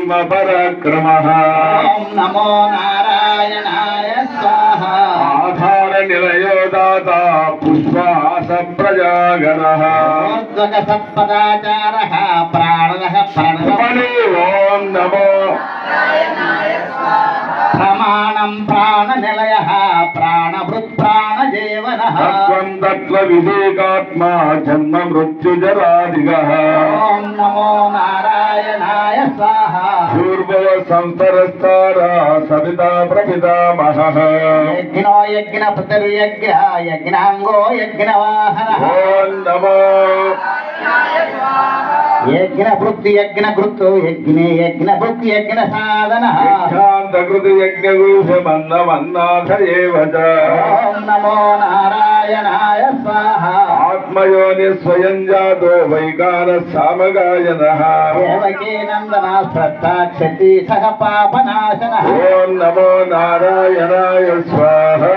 భीम पराक्रमः ओम नमो नारायणाय स्वाहा आधार निलयो दाता पुष्पास प्रजागरः ऊर्ध्वक सत्पदाचारः प्राणः प्रणव ओम नमो प्रमाणं प्राणनिलयः प्राणभृत् प्राणजीवनः तत्त्वं तत्त्वविवेकात्मा जन्म मृत्युजरादिगः ओम नमो नारायणाय स्वाहा पूर्वव संस्तरस्तारा सविता प्रपितामहः यज्ञो यज्ञपतिर्यज्ञ यज्ञांगो यज्ञवाहनः ओम नमो यज्ञभृत् यज्ञकृतो यज्ञे यज्ञभुक् यज्ञसाधनः यज्ञान्तकृत यज्ञगुह्यमन्नमन्नाथ एव च ओम नमो नारायणाय स्वाहा आत्मयोनि स्वयं जातो वैकारः सामगायनः देवकी नंदना श्रद्धाक्षति सह पापनाशनः ओम नमो नारायणाय स्वाहा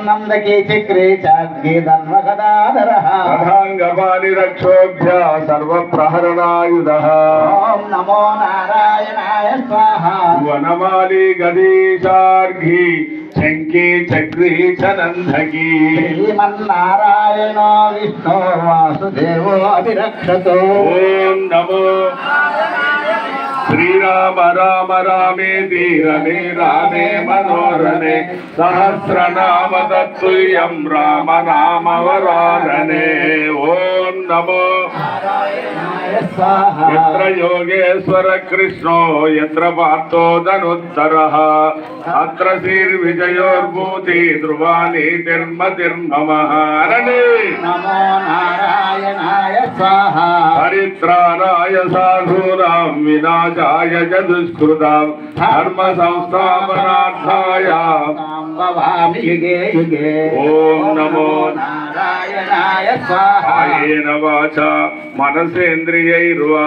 नंदकी चक्रे चाग्नि धन्वगदाधरः अधांगपाणि रक्षोभ्य सर्वप्रहरणायुधः ओम नमो नारायणाय स्वाहा वनमाली गदीशार्घी शंकी चक्री चनंदकी श्रीमन्नारायणो विष्णु वासुदेवो अभिरक्षतो ओम नमो श्रीराम राम रामेति रमे रामे मनोरमे सहस्रनाम तत्तुल्यं राम नाम वरानने ओम नमो यत्र योगेश्वर कृष्णो यत्र पार्थो धनुत्तरः अत्र श्रीर्विजयोर्भूति ध्रुवानि तिर्मतिर्ममः नमो नारायणाय स्वाहा परित्राणाय साधूनां विनाशाय च दुष्कृतां धर्म संस्थापनार्थाय भवामि युगे युगे ओम नमो नारायणाय स्वाहा कायेन वाचा मनसेन्द्रियैर्वा